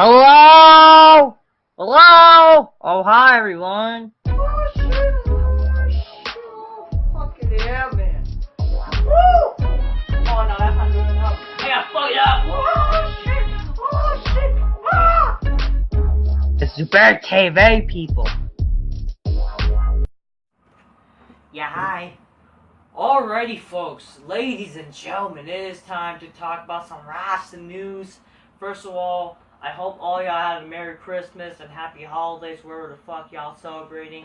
Hello? Hello? Oh, hi, everyone. Oh, shit. Oh, shit. Fucking yeah, man. Woo! Oh, no, that's not good enough. I gotta fuck it up. Oh, shit. Ah! It's Super TV, people. Yeah, hi. Alrighty, folks. Ladies and gentlemen, it is time to talk about some wrestling news. First of all, I hope all y'all had a Merry Christmas and Happy Holidays, wherever the fuck y'all celebrating.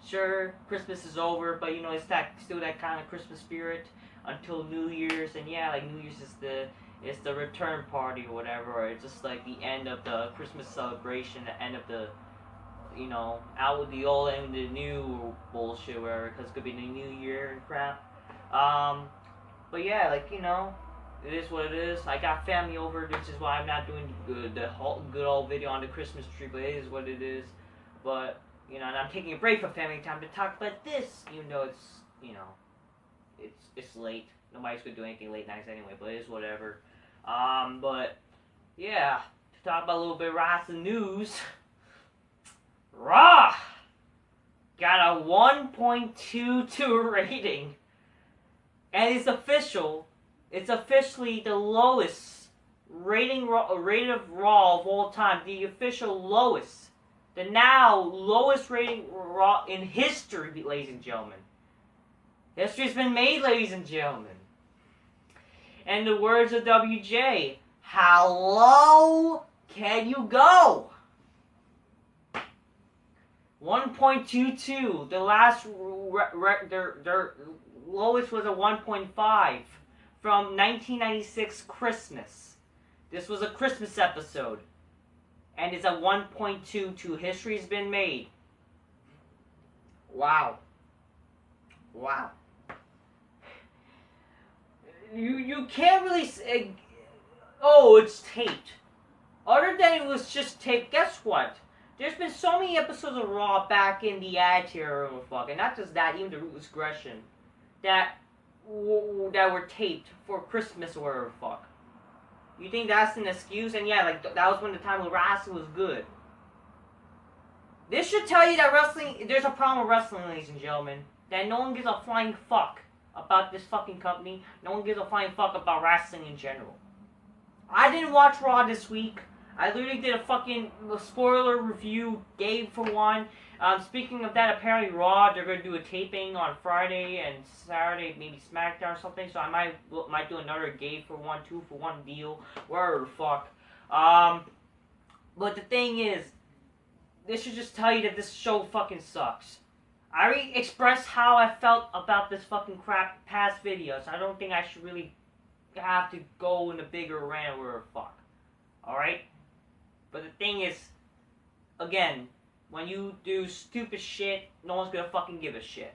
Sure, Christmas is over, but you know, it's still that kind of Christmas spirit until New Year's. And yeah, like New Year's is the return party or whatever, or it's just like the end of the Christmas celebration, the end of the, you know, out with the old and the new bullshit, whatever, because it could be the new year and crap. But yeah, like, you know, it is what it is. I got family over, which is why I'm not doing the whole good old video on the Christmas tree, but it is what it is. But, you know, and I'm taking a break from family time to talk about this, even though it's, you know, it's late. Nobody's gonna do anything late nights anyway, but it is whatever. But, yeah, to talk about a little bit of wrestling news. Raw got a 1.22 rating. And it's official. It's officially the lowest rating rated of Raw of all time. The official lowest. The now lowest rating Raw in history, ladies and gentlemen. History's been made, ladies and gentlemen. And the words of WJ, how low can you go? 1.22. The last their lowest was a 1.5 from 1996 Christmas. This was a Christmas episode, and it's a 1.22. History's been made. Wow. Wow. You can't really say, oh, it's taped. Other than it was just taped, guess what? There's been so many episodes of Raw back in the Attitude Era, and not just that, even the Ruthless Aggression, that were taped for Christmas or whatever the fuck. You think that's an excuse? And yeah, like, that was when the time when wrestling was good. This should tell you that wrestling, there's a problem with wrestling, ladies and gentlemen. That no one gives a flying fuck about this fucking company. No one gives a flying fuck about wrestling in general. I didn't watch Raw this week. I literally did a fucking spoiler review, Gabe for one. Speaking of that, apparently Raw, they're going to do a taping on Friday and Saturday, maybe SmackDown or something. So I might do another Gabe for one, 2 for 1 deal, whatever the fuck. But the thing is, this should just tell you that this show fucking sucks. I already expressed how I felt about this fucking crap past videos. I don't think I should really have to go in a bigger rant or whatever the fuck. Alright? But the thing is, again, when you do stupid shit, no one's gonna fucking give a shit.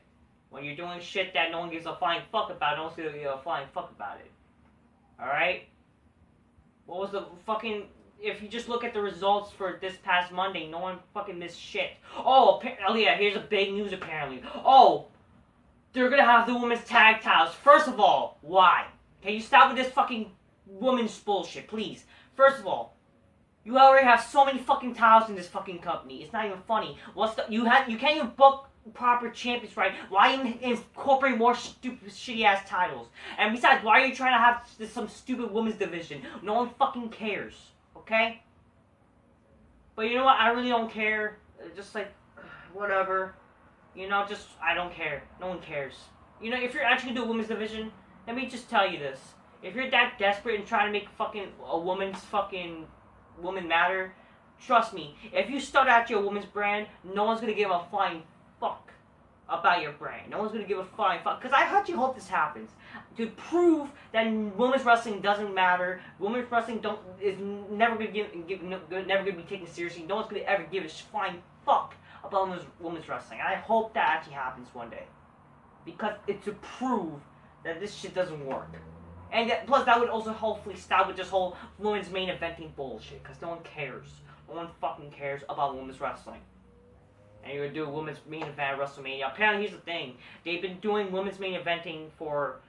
When you're doing shit that no one gives a flying fuck about, no one's gonna give a flying fuck about it. Alright? What was the fucking... If you just look at the results for this past Monday, no one fucking missed shit. Oh yeah, here's a big news apparently. Oh! They're gonna have the women's tag titles. First of all, why? Can you stop with this fucking women's bullshit, please? First of all, you already have so many fucking titles in this fucking company. It's not even funny. You can't even book proper champions, right? Why even incorporate more stupid, shitty ass titles? And besides, why are you trying to have some stupid women's division? No one fucking cares, okay? But you know what? I really don't care. Just like, whatever. You know, just I don't care. No one cares. You know, if you're actually gonna do a women's division, let me just tell you this. If you're that desperate and trying to make fucking a woman matter, trust me, if you start out your women's brand, no one's gonna give a flying fuck about your brand. No one's gonna give a flying fuck. Because I actually hope this happens. To prove that women's wrestling doesn't matter, women's wrestling is never gonna be taken seriously. No one's gonna ever give a flying fuck about women's wrestling. And I hope that actually happens one day. Because it's to prove that this shit doesn't work. And plus, that would also hopefully stop with this whole women's main eventing bullshit. Because no one cares. No one fucking cares about women's wrestling. And you're going to do a women's main event at WrestleMania. Apparently, here's the thing. They've been doing women's main eventing for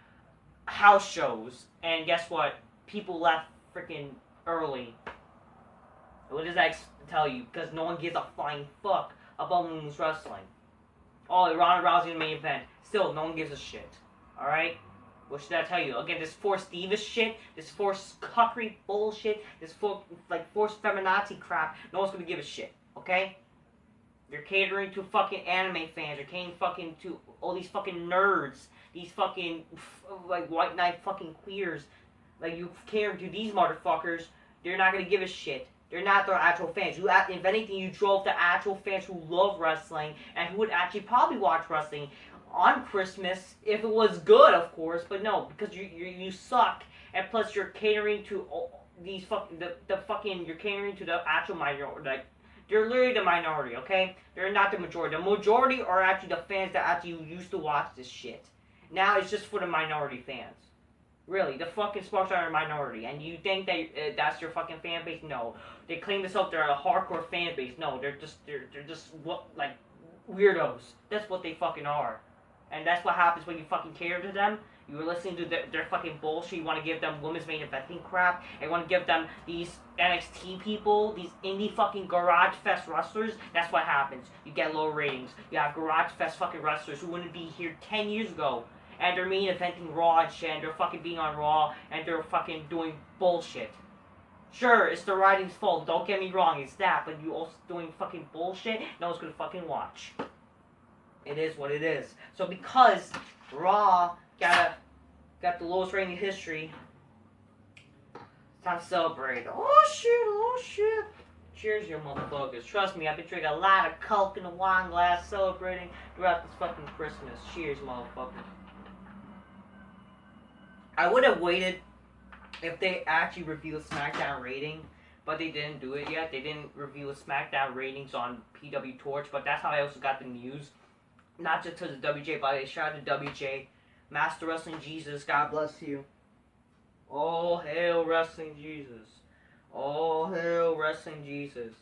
house shows. And guess what? People left freaking early. What does that tell you? Because no one gives a flying fuck about women's wrestling. Oh, Ronda Rousey in the main event. Still, no one gives a shit. Alright? What should I tell you? Again, this forced diva shit, this forced cuckery bullshit, this forced feminazi crap, no one's gonna give a shit. Okay? You're catering to fucking anime fans. You're catering fucking to all these fucking nerds. These fucking, like, white knight fucking queers. Like, you cater to these motherfuckers. They're not gonna give a shit. They're not their actual fans. If anything, you drove the actual fans who love wrestling and who would actually probably watch wrestling on Christmas if it was good, of course. But no, because you suck, and plus you're catering to these fucking you're catering to the actual minority. Like, they're literally the minority, okay? They're not the majority. The majority are actually the fans that actually used to watch this shit. Now it's just for the minority fans. Really, the fucking Sparks are a minority, and you think that that's your fucking fan base? No, they claim themselves they're a hardcore fan base. No, they're just what, like, weirdos. That's what they fucking are, and that's what happens when you fucking cater to them. You're listening to their fucking bullshit. You want to give them women's main eventing crap. And you want to give them these NXT people, these indie fucking garage fest wrestlers. That's what happens. You get low ratings. You have garage fest fucking wrestlers who wouldn't be here 10 years ago. And they're main eventing Raw and shit, and they're fucking being on Raw, and they're fucking doing bullshit. Sure, it's the writing's fault, don't get me wrong, it's that, but you also doing fucking bullshit, no one's gonna fucking watch. It is what it is. So because Raw got the lowest rating in history, it's time to celebrate. Oh shit. Cheers, you motherfuckers. Trust me, I've been drinking a lot of Coke in a wine glass celebrating throughout this fucking Christmas. Cheers, motherfuckers. I would have waited if they actually revealed SmackDown rating, but they didn't do it yet. They didn't reveal SmackDown ratings on PW Torch, but that's how I also got the news. Not just to the WJ, but shout out to WJ. Master Wrestling Jesus, God bless you. Oh, hail Wrestling Jesus. Oh, hail Wrestling Jesus.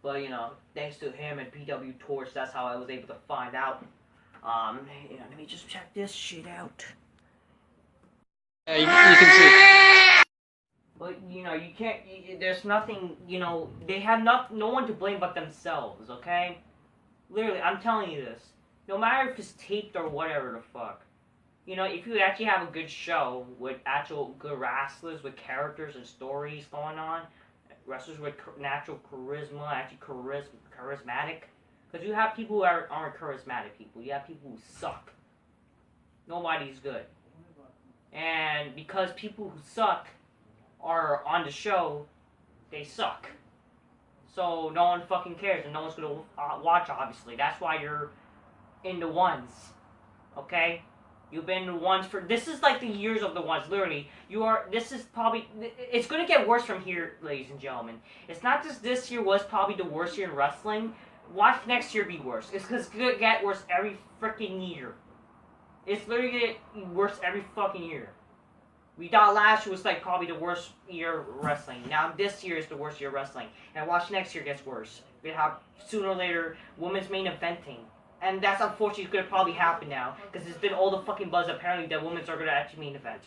But, you know, thanks to him and PW Torch, that's how I was able to find out. You know, let me just check this shit out. Yeah, you can see. But, you know, you can't, there's nothing, you know, they have no one to blame but themselves, okay? Literally, I'm telling you this. No matter if it's taped or whatever the fuck. You know, if you actually have a good show with actual good wrestlers, with characters and stories going on, wrestlers with natural charisma, actually charismatic. Because you have people who aren't charismatic people. You have people who suck. Nobody's good. And because people who suck are on the show, they suck. So no one fucking cares, and no one's gonna watch, obviously. That's why you're in the ones. Okay? You've been the ones for... This is like the years of the ones, literally. This is probably... It's gonna get worse from here, ladies and gentlemen. It's not just this year was probably the worst year in wrestling. Watch next year be worse. It's gonna get worse every freaking year. It's literally gonna get worse every fucking year. We thought last year was like probably the worst year of wrestling. Now this year is the worst year of wrestling. And watch next year gets worse. We have sooner or later women's main eventing. And that's unfortunately going to probably happen now. Because there's been all the fucking buzz apparently that women's are going to actually main event.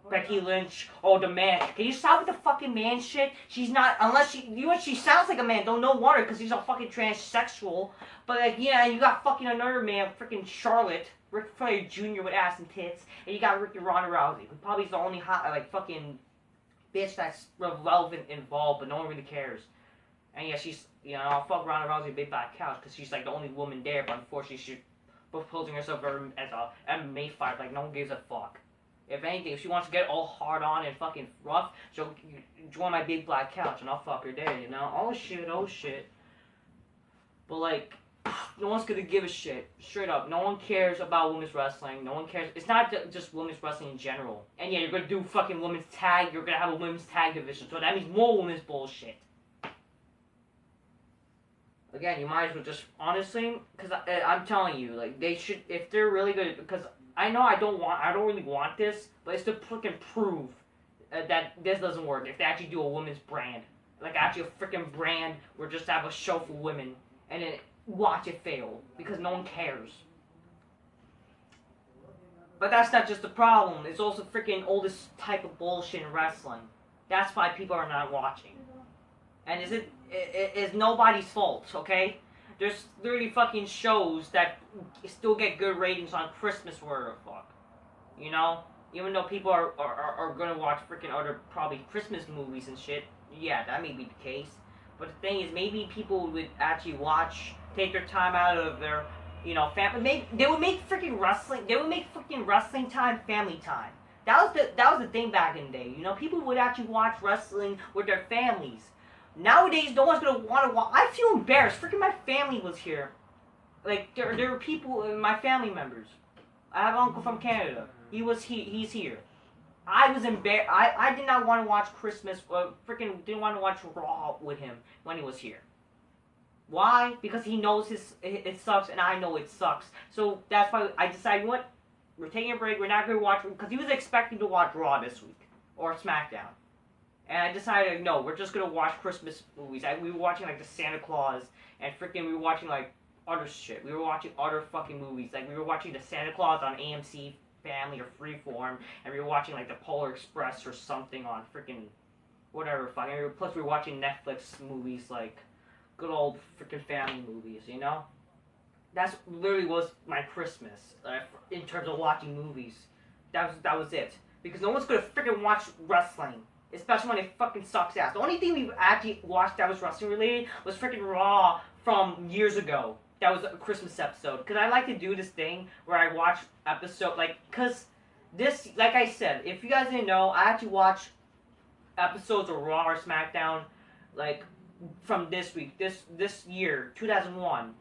Becky Lynch, oh the man. Can you stop with the fucking man shit? She's not, unless she sounds like a man. Don't know wonder because she's a fucking transsexual. But like, yeah, you got fucking another man, freaking Charlotte. Ric Flair Jr. with ass and tits, and you got Ronda Rousey, who probably is the only hot, like, fucking bitch that's relevant involved, but no one really cares. And yeah, she's, you know, I'll fuck Ronda Rousey big by couch, because she's, like, the only woman there, but unfortunately she's proposing herself as a MMA fighter, like, no one gives a fuck. If anything, if she wants to get all hard on and fucking rough, she'll join my big black couch, and I'll fuck her there, you know? Oh shit. But, like... No one's gonna give a shit. Straight up. No one cares about women's wrestling. No one cares. It's not just women's wrestling in general. And yeah, you're gonna do fucking women's tag. You're gonna have a women's tag division. So that means more women's bullshit. Again, you might as well just, honestly, because I'm telling you, like, they should, if they're really good, because I know I don't really want this, but it's to freaking prove that this doesn't work. If they actually do a women's brand. Like, actually a freaking brand where just have a show for women. And then watch it fail, because no one cares. But that's not just the problem, it's also freaking all this type of bullshit in wrestling. That's why people are not watching. And is nobody's fault, okay? There's literally fucking shows that still get good ratings on Christmas, where the fuck. You know? Even though people are gonna watch freaking other probably Christmas movies and shit. Yeah, that may be the case. But the thing is, maybe people would actually take their time out of their, family. They would make freaking wrestling. They would make freaking wrestling time family time. That was the thing back in the day. You know, people would actually watch wrestling with their families. Nowadays, no one's gonna want to watch. I feel embarrassed. Freaking my family was here. Like there were people, my family members. I have an uncle from Canada. He's here. I was embarrassed. I did not want to watch Christmas. Freaking didn't want to watch Raw with him when he was here. Why? Because he knows it sucks, and I know it sucks. So that's why I decided, what? We're taking a break. We're not going to watch, because he was expecting to watch Raw this week or SmackDown. And I decided, no, we're just going to watch Christmas movies. We were watching, like, the Santa Claus, and freaking we were watching, like, other shit. We were watching other fucking movies. Like, we were watching the Santa Claus on AMC Family or Freeform, and we were watching, like, the Polar Express or something on freaking whatever fucking. Plus, we were watching Netflix movies, like good old freaking family movies, you know? That's literally was my Christmas in terms of watching movies. That was it. Because no one's gonna freaking watch wrestling, especially when it fucking sucks ass. The only thing we actually watched that was wrestling related was freaking Raw from years ago. That was a Christmas episode. Because I like to do this thing where I watch episode, because this, like I said, if you guys didn't know, I actually watch episodes of Raw or SmackDown, like, from this week, this year, 2001.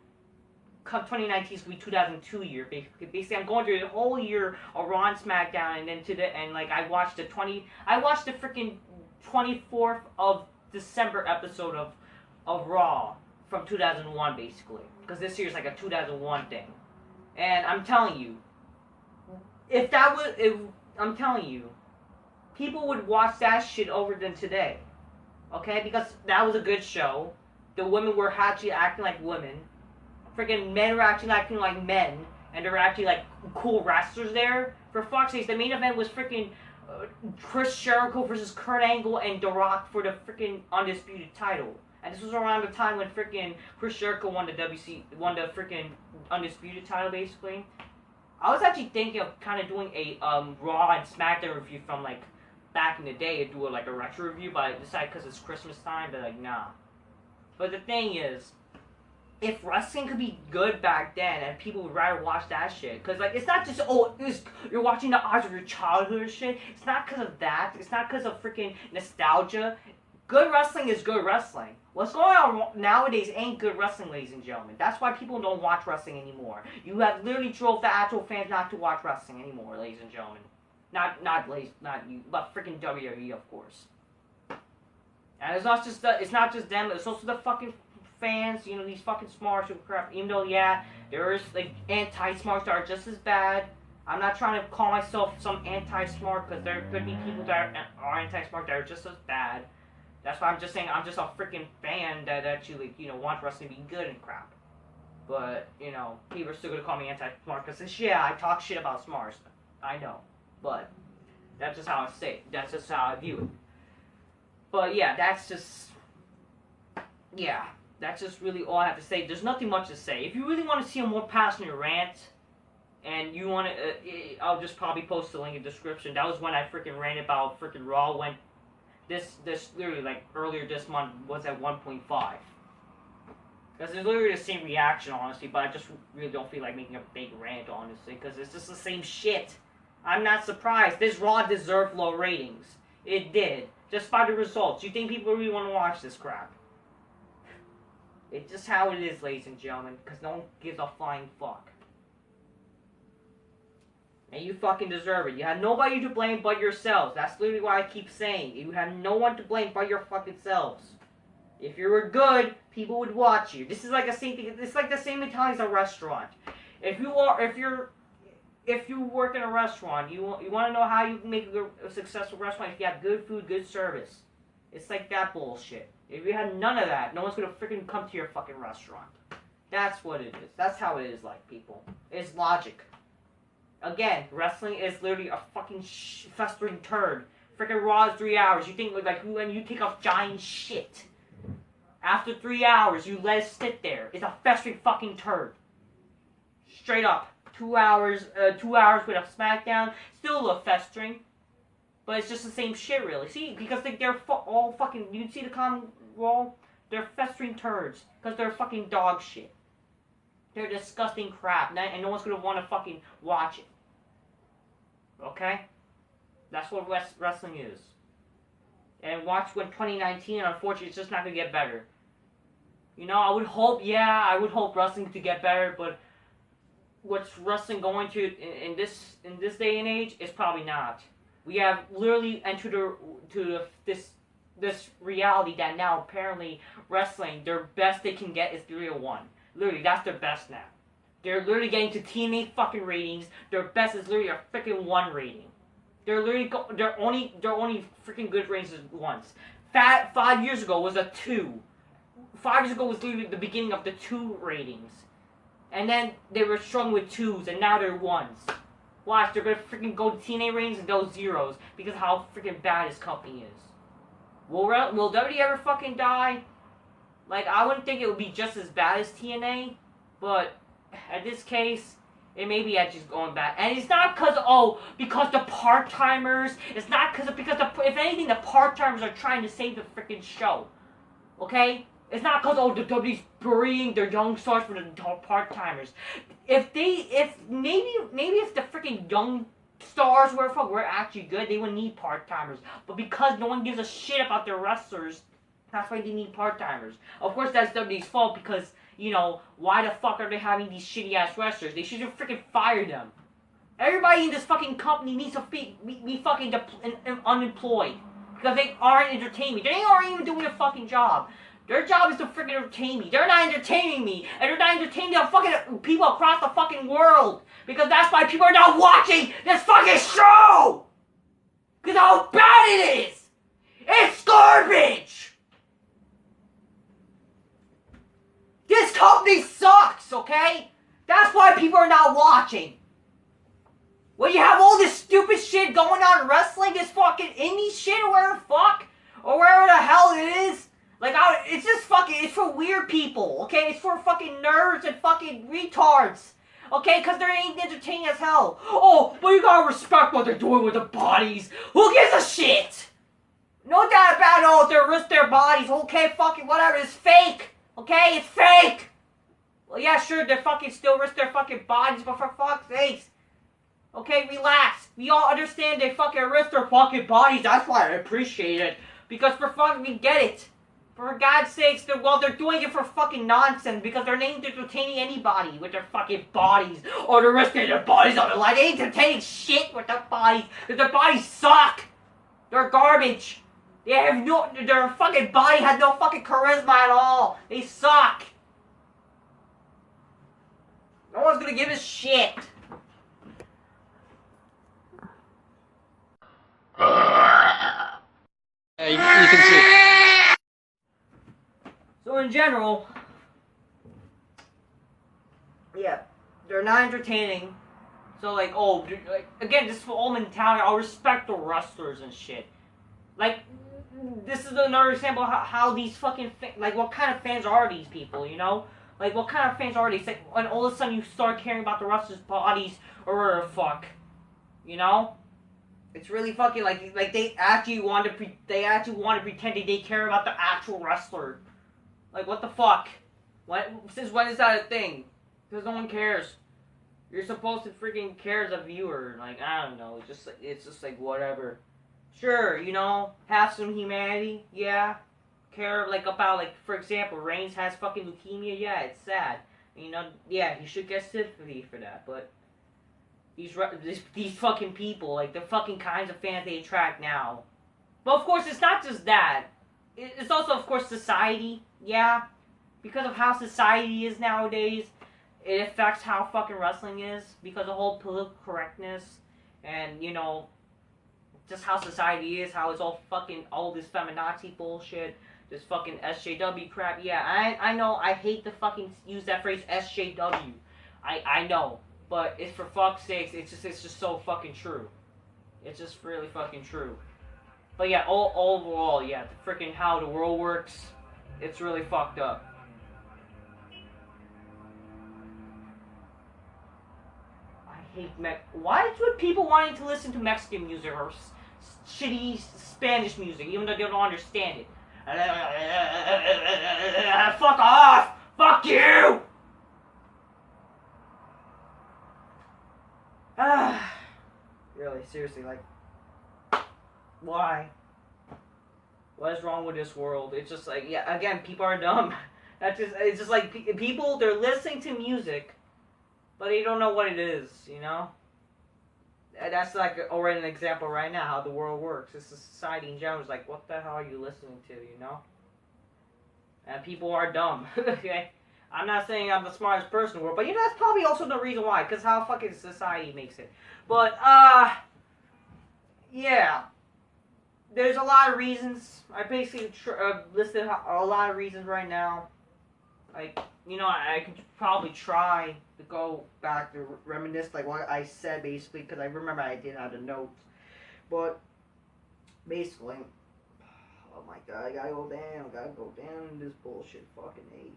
2019 is going to be 2002 year, basically. I'm going through the whole year of Raw and SmackDown, and then like, I watched the freaking 24th of December episode of Raw from 2001, basically. Because this year's like a 2001 thing. And I'm telling you, I'm telling you, people would watch that shit over than today. Okay? Because that was a good show. The women were actually acting like women. Freaking men were actually acting like men. And there were actually, like, cool wrestlers there. For fuck's sake, the main event was freaking Chris Jericho versus Kurt Angle and The Rock for the freaking Undisputed title. And this was around the time when freaking Chris Jericho won the freaking Undisputed title, basically. I was actually thinking of kind of doing a Raw and SmackDown review from, like, back in the day, and do a retro review, but I decided because it's Christmas time, but like, nah. But the thing is, if wrestling could be good back then, and people would rather watch that shit, because, like, it's not just, you're watching the odds of your childhood or shit. It's not because of that. It's not because of freaking nostalgia. Good wrestling is good wrestling. What's going on nowadays ain't good wrestling, ladies and gentlemen. That's why people don't watch wrestling anymore. You have literally drove the actual fans not to watch wrestling anymore, ladies and gentlemen. Not you, but freaking WWE, of course. And it's not just them. It's also the fucking fans. You know, these fucking smarts who crap. Even though, yeah, there is like anti-smarts that are just as bad. I'm not trying to call myself some anti-smart, because there could be people that are anti-smart that are just as bad. That's why I'm just saying I'm just a freaking fan that actually, wants wrestling to be good and crap. But, people are still gonna call me anti-smart because, yeah, I talk shit about smarts. I know. But that's just how I say it. That's just how I view it. But yeah, that's just really all I have to say. There's nothing much to say. If you really want to see a more passionate rant, and you want to, I'll just probably post the link in the description. That was when I freaking ranted about freaking Raw when this literally, like, earlier this month was at 1.5. Because it's literally the same reaction, honestly, but I just really don't feel like making a big rant, honestly, because it's just the same shit. I'm not surprised. This Raw deserved low ratings. It did. Just by the results. You think people really want to watch this crap? It's just how it is, ladies and gentlemen, because no one gives a flying fuck. And you fucking deserve it. You have nobody to blame but yourselves. That's literally what I keep saying. You have no one to blame but your fucking selves. If you were good, people would watch you. This is like the same thing. It's like the same mentality as a restaurant. If you work in a restaurant, you want to know how you can make a successful restaurant if you have good food, good service. It's like that bullshit. If you had none of that, no one's gonna freaking come to your fucking restaurant. That's what it is. That's how it is, like, people. It's logic. Again, wrestling is literally a fucking festering turd. Freaking Raw is 3 hours. You think, like, when you take off giant shit. After 3 hours, you let it sit there. It's a festering fucking turd. Straight up. 2 hours, 2 hours with a SmackDown, still a little festering. But it's just the same shit, really. See, because they're all fucking, you see the common Raw? They're festering turds. Because they're fucking dog shit. They're disgusting crap, and no one's gonna want to fucking watch it. Okay? That's what wrestling is. And watch when 2019, unfortunately, it's just not gonna get better. You know, I would hope wrestling to get better, but what's wrestling going to in this day and age is probably not. We have literally entered this reality that now apparently wrestling, their best they can get is 301. Literally, that's their best now. They're literally getting to TNA fucking ratings. Their best is literally a freaking 1 rating. They're literally their only freaking good ratings is once. 5 years ago was a 2. 5 years ago was literally the beginning of the 2 ratings. And then they were struggling with 2s, and now they're 1s. Watch, they're gonna freaking go to TNA ratings and go 0s because of how freaking bad this company is. Will WWE ever fucking die? Like, I wouldn't think it would be just as bad as TNA, but in this case, it may be just going back. And it's not because the part-timers, it's not because if anything, the part-timers are trying to save the freaking show. Okay? It's not because, the WWE's burying their young stars for the part-timers. If maybe if the freaking young stars were actually good, they wouldn't need part-timers. But because no one gives a shit about their wrestlers, that's why they need part-timers. Of course, that's WWE's fault because, you know, why the fuck are they having these shitty-ass wrestlers? They should have freaking fired them. Everybody in this fucking company needs to be fucking unemployed. Because they aren't entertaining me. They aren't even doing a fucking job. Their job is to freaking entertain me. They're not entertaining me. And they're not entertaining the fucking people across the fucking world. Because that's why people are not watching this fucking show! Because how bad it is! It's garbage! This company sucks, okay? That's why people are not watching. When you have all this stupid shit going on in wrestling, this fucking indie shit or wherever the fuck, or wherever the hell it is, like, it's just fucking, it's for weird people, okay? It's for fucking nerds and fucking retards, okay? Because they're ain't entertaining as hell. Oh, but you gotta respect what they're doing with their bodies. Who gives a shit? No doubt about it, they risk their bodies, okay? Fucking whatever, it's fake, okay? It's fake! Well, yeah, sure, they fucking still risk their fucking bodies, but for fuck's sakes. Okay, relax. We all understand they fucking risk their fucking bodies. That's why I appreciate it. Because for fucking, we get it. For God's sakes, they're doing it for fucking nonsense. Because they're not entertaining anybody with their fucking bodies. Or they're risking their bodies on the line. They ain't entertaining shit with their bodies. Because their bodies suck. They're garbage. Their fucking body has no fucking charisma at all. They suck. No one's gonna give a shit. You can see. So in general, yeah, they're not entertaining. So like, again, this is for all mentality. I'll respect the wrestlers and shit. Like, this is another example of how these fucking like, what kind of fans are these people? You know, like what kind of fans are these? Like, when all of a sudden you start caring about the wrestlers' bodies or whatever the fuck, you know. It's really fucking like they actually want to pretend they care about the actual wrestler. Like, what the fuck? Since when is that a thing? Because no one cares. You're supposed to freaking care as a viewer. Like, I don't know. It's just like whatever. Sure, you know, have some humanity. Yeah. Care about for example, Reigns has fucking leukemia. Yeah, it's sad. You know, yeah, he should get sympathy for that, but. These fucking people, like, the fucking kinds of fans they attract now. But of course, it's not just that. It's also, of course, society. Yeah. Because of how society is nowadays, it affects how fucking wrestling is. Because of the whole political correctness. And, you know, just how society is. How it's all this feminazi bullshit. This fucking SJW crap. Yeah, I know, I hate to fucking use that phrase, SJW. I know. But it's for fuck's sakes, it's just so fucking true. It's just really fucking true. But yeah, overall, yeah, freaking how the world works. It's really fucked up. I hate Why is it people wanting to listen to Mexican music or shitty Spanish music, even though they don't understand it? Fuck off! Fuck you! Really, seriously, like, why? What is wrong with this world? It's just like, yeah, again, people are dumb. It's just like, people, they're listening to music, but they don't know what it is, you know? And that's like already an example right now how the world works. It's a society in general is like, what the hell are you listening to, you know? And people are dumb, okay? I'm not saying I'm the smartest person in the world, but you know, that's probably also the reason why, because how fucking society makes it. But, yeah. There's a lot of reasons. I basically listed a lot of reasons right now. Like, you know, I could probably try to go back to reminisce, like, what I said, basically, because I remember I didn't have the notes. But, basically, oh my god, I gotta go down this bullshit, fucking A.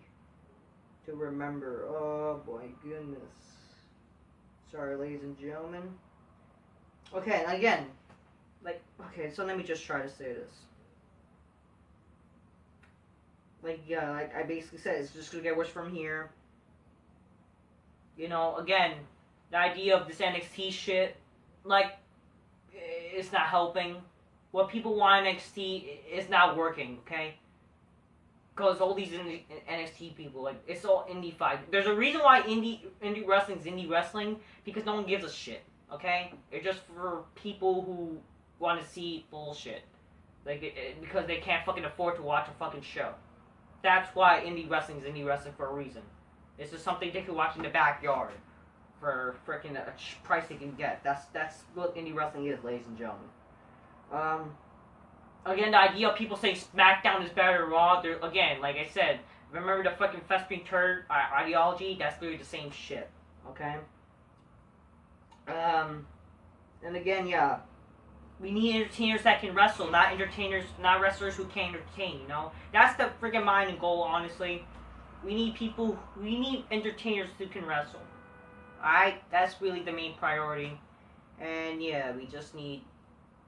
To remember, oh my goodness. Sorry, ladies and gentlemen. Okay, and again, like, okay, so let me just try to say this. Like, yeah, like I basically said, it's just gonna get worse from here. You know, again, the idea of this NXT shit, like, it's not helping. What people want NXT is not working, okay? Because all these NXT people, like, it's all indie fight. There's a reason why indie wrestling is indie wrestling, because no one gives a shit, okay? It's just for people who want to see bullshit. Like, because they can't fucking afford to watch a fucking show. That's why indie wrestling is indie wrestling for a reason. It's just something they can watch in the backyard for freaking a price they can get. That's what indie wrestling is, ladies and gentlemen. Again, the idea of people saying SmackDown is better than Raw, again, like I said, remember the fucking thespian turd ideology? That's literally the same shit, okay? And again, yeah, we need entertainers that can wrestle, not wrestlers who can't entertain, you know? That's the freaking mind and goal, honestly. We need entertainers who can wrestle. Alright? That's really the main priority. And yeah, we just need,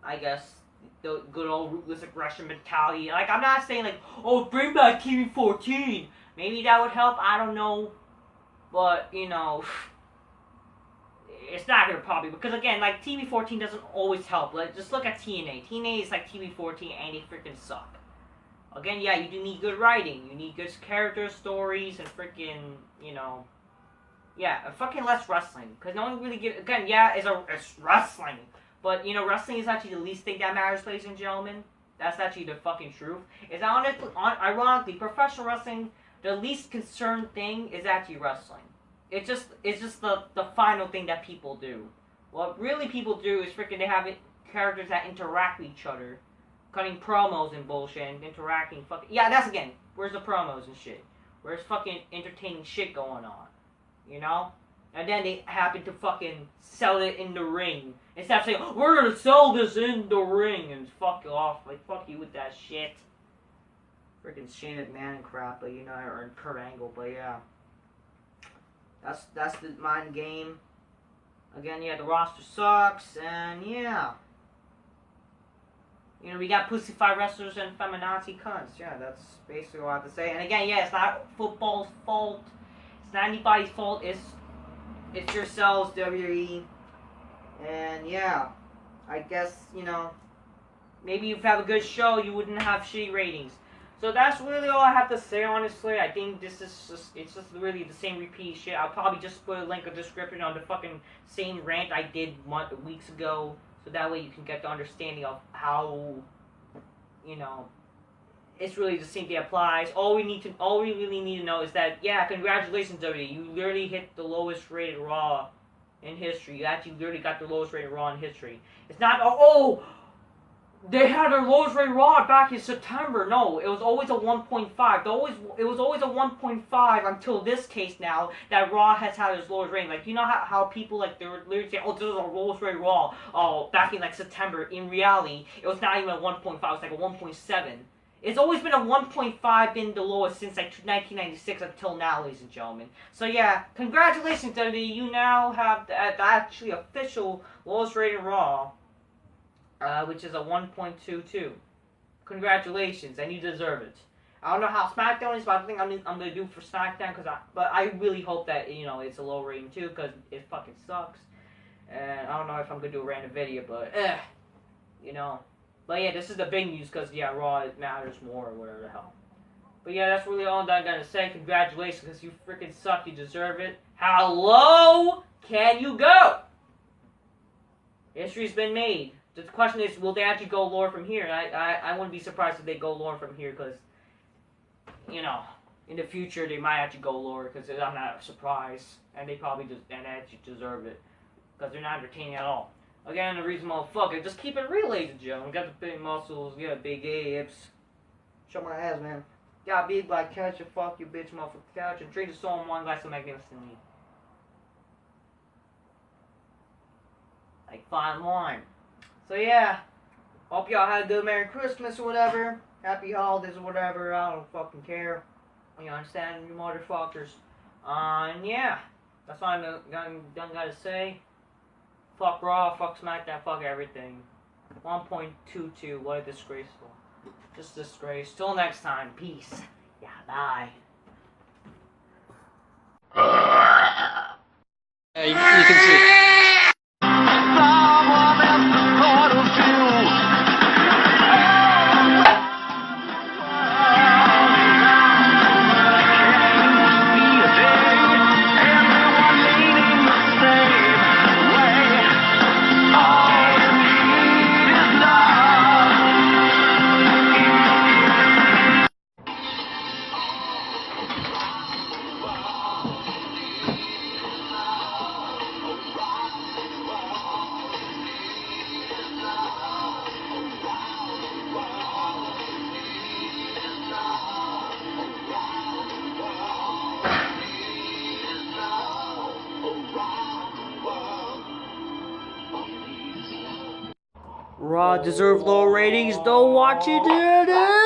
I guess, the good old ruthless aggression mentality. Like, I'm not saying, like, oh, bring back TV14. Maybe that would help, I don't know. But, you know, it's not gonna probably, because again, like, TV14 doesn't always help. Like, just look at TNA. TNA is like TV14 and they freaking suck. Again, yeah, you do need good writing. You need good character stories and freaking, you know, yeah, fucking less wrestling. Because no one really gives, again, yeah, it's wrestling. But, you know, wrestling is actually the least thing that matters, ladies and gentlemen. That's actually the fucking truth. It's ironically, professional wrestling, the least concerned thing is actually wrestling. It's just the final thing that people do. What really people do is freaking they have characters that interact with each other. Cutting promos and bullshit and interacting fucking... Yeah, that's again, where's the promos and shit? Where's fucking entertaining shit going on? You know? And then they happen to fucking sell it in the ring. Instead of saying, oh, we're gonna sell this in the ring and fuck off. Like, fuck you with that shit. Freaking Shane McMahon and crap, but you know, or Kurt Angle, but yeah. That's the mind game. Again, yeah, the roster sucks, and yeah. You know, we got pussified wrestlers and feminazi cunts. Yeah, that's basically what I have to say. And again, yeah, it's not football's fault. It's not anybody's fault. It's yourselves, WWE. And yeah, I guess, you know, maybe if you have a good show, you wouldn't have shitty ratings. So that's really all I have to say, honestly. I think this is it's just really the same repeat shit. I'll probably just put a link of description on the fucking same rant I did weeks ago. So that way you can get the understanding of how, you know, it's really the same thing applies. All we really need to know is that, yeah, congratulations, WWE. You literally hit the lowest rated Raw in history. You actually literally got the lowest rated Raw in history. It's not, oh, they had their lowest rated Raw back in September. No, it was always a 1.5. It was always a 1.5 until this case now that Raw has had its lowest rating. Like, you know how people, like, they were literally saying, oh, this is our lowest rated Raw. Oh, back in, like, September. In reality, it was not even a 1.5. It was like a 1.7. It's always been a 1.5, been the lowest since like 1996 until now, ladies and gentlemen. So yeah, congratulations, WWE. You now have the actually official lowest rated Raw, which is a 1.22. Congratulations, and you deserve it. I don't know how SmackDown is, but I think I'm gonna do for SmackDown but I really hope that it's a low rating too, because it fucking sucks. And I don't know if I'm gonna do a random video, but But yeah, this is the big news because Raw it matters more or whatever the hell. But yeah, that's really all that I'm gonna say. Congratulations, because you freaking suck. You deserve it. How low can you go? History's been made. The question is, will they actually go lower from here? I wouldn't be surprised if they go lower from here, because in the future they might actually go lower, because I'm not surprised, and they probably actually deserve it, because they're not entertaining at all. Again, the reason, motherfucker, just keep it real, ladies and gentlemen. Got the big muscles, got big abs. Show my ass, man. Got big like couch, and fuck you, bitch, motherfucker, couch, and drink the soul in one glass of magnificently. Like fine wine. So yeah, hope y'all had a good Merry Christmas or whatever. Happy holidays or whatever. I don't fucking care. You understand, you motherfuckers. And yeah, that's all I'm done gotta say. Fuck Raw, fuck SmackDown, fuck everything. 1.22, what a disgraceful. Just disgrace. Till next time, peace. Yeah, bye. Yeah, you can see. Raw deserve low ratings, don't watch it.